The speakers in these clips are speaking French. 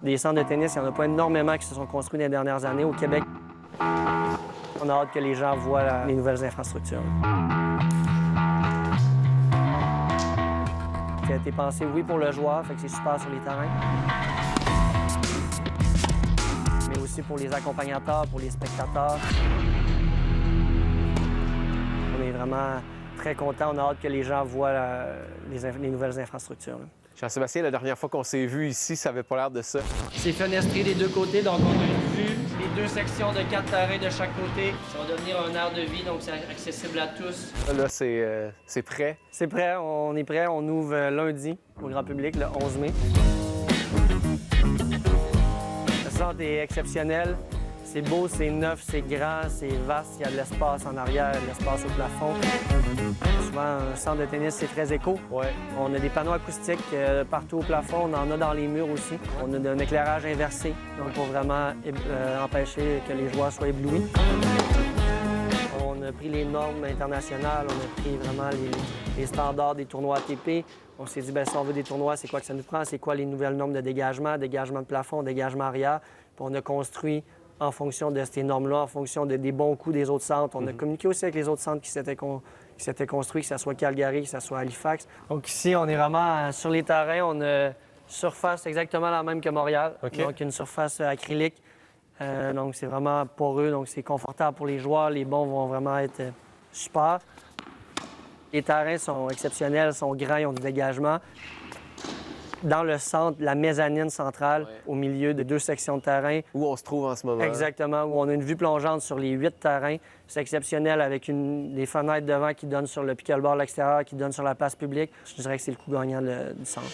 Des centres de tennis, il n'y en a pas énormément qui se sont construits dans les dernières années au Québec. On a hâte que les gens voient les nouvelles infrastructures. Ça a été pensé, oui, pour le joueur, fait que c'est super sur les terrains. Mais aussi pour les accompagnateurs, pour les spectateurs. On est vraiment très contents. On a hâte que les gens voient les nouvelles infrastructures. Là. Jean-Sébastien, la dernière fois qu'on s'est vu ici, ça avait pas l'air de ça. C'est fenestré des deux côtés, donc on a une vue, les deux sections de 4 terrains de chaque côté. Ça va devenir un aire de vie, donc c'est accessible à tous. Là, c'est prêt. C'est prêt, on est prêt. On ouvre lundi au grand public, le 11 mai. Le centre est exceptionnel. C'est beau, c'est neuf, c'est grand, c'est vaste. Il y a de l'espace en arrière, de l'espace au plafond. Souvent, un centre de tennis, c'est très éco. Ouais. On a des panneaux acoustiques partout au plafond. On en a dans les murs aussi. On a un éclairage inversé, donc pour vraiment empêcher que les joueurs soient éblouis. On a pris les normes internationales, on a pris vraiment les standards des tournois ATP. On s'est dit, bien, si on veut des tournois, c'est quoi que ça nous prend? C'est quoi les nouvelles normes de dégagement de plafond, dégagement arrière? Puis on a construit en fonction de ces normes-là, en fonction des bons coups des autres centres. On a communiqué aussi avec les autres centres qui s'étaient construits, que ce soit Calgary, que ce soit Halifax. Donc ici, on est vraiment sur les terrains. On a une surface exactement la même que Montréal. Okay. Donc une surface acrylique. Donc c'est vraiment poreux, donc c'est confortable pour les joueurs. Les bons vont vraiment être super. Les terrains sont exceptionnels, sont grands, ils ont du dégagement. Dans le centre, la mezzanine centrale, au milieu de 2 sections de terrain. Où on se trouve en ce moment. Exactement, où on a une vue plongeante sur les 8 terrains. C'est exceptionnel avec des fenêtres devant qui donnent sur le pickleball à l'extérieur, qui donnent sur la place publique. Je dirais que c'est le coup gagnant du centre.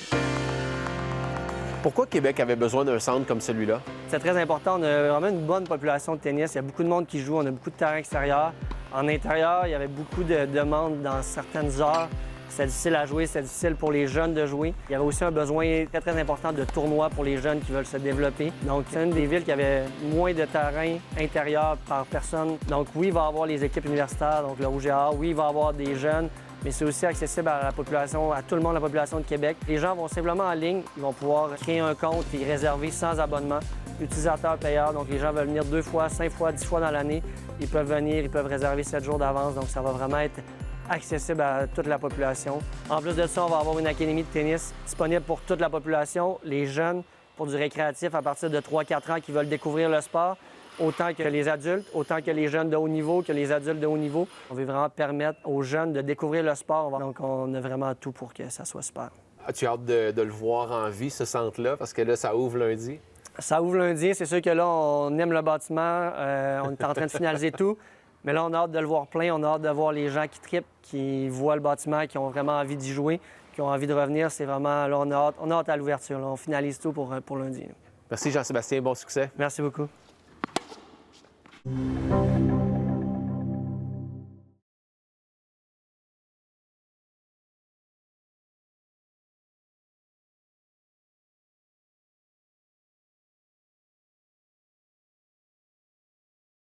Pourquoi Québec avait besoin d'un centre comme celui-là? C'est très important. On a vraiment une bonne population de tennis. Il y a beaucoup de monde qui joue. On a beaucoup de terrains extérieurs. En intérieur, il y avait beaucoup de demandes dans certaines heures. C'était difficile à jouer, c'était difficile pour les jeunes de jouer. Il y avait aussi un besoin très, très important de tournois pour les jeunes qui veulent se développer. Donc, c'est une des villes qui avait moins de terrain intérieur par personne. Donc, oui, il va y avoir les équipes universitaires, donc le Rouge et Or. Oui, il va y avoir des jeunes, mais c'est aussi accessible à la population, à tout le monde, la population de Québec. Les gens vont simplement en ligne, ils vont pouvoir créer un compte et réserver sans abonnement, utilisateur-payeur. Donc, les gens veulent venir 2 fois, 5 fois, 10 fois dans l'année. Ils peuvent venir, ils peuvent réserver 7 jours d'avance. Donc, ça va vraiment être accessible à toute la population. En plus de ça, on va avoir une académie de tennis disponible pour toute la population, les jeunes, pour du récréatif à partir de 3-4 ans qui veulent découvrir le sport, autant que les adultes, autant que les jeunes de haut niveau, que les adultes de haut niveau. On veut vraiment permettre aux jeunes de découvrir le sport. Donc, on a vraiment tout pour que ça soit super. As-tu hâte de le voir en vie, ce centre-là? Parce que là, ça ouvre lundi. Ça ouvre lundi. C'est sûr que là, on aime le bâtiment. On est en train de finaliser tout. Mais là, on a hâte de le voir plein. On a hâte de voir les gens qui trippent, qui voient le bâtiment, qui ont vraiment envie d'y jouer, qui ont envie de revenir. C'est vraiment... Là, on a hâte à l'ouverture. Là. On finalise tout pour lundi. Merci Jean-Sébastien. Bon succès. Merci beaucoup.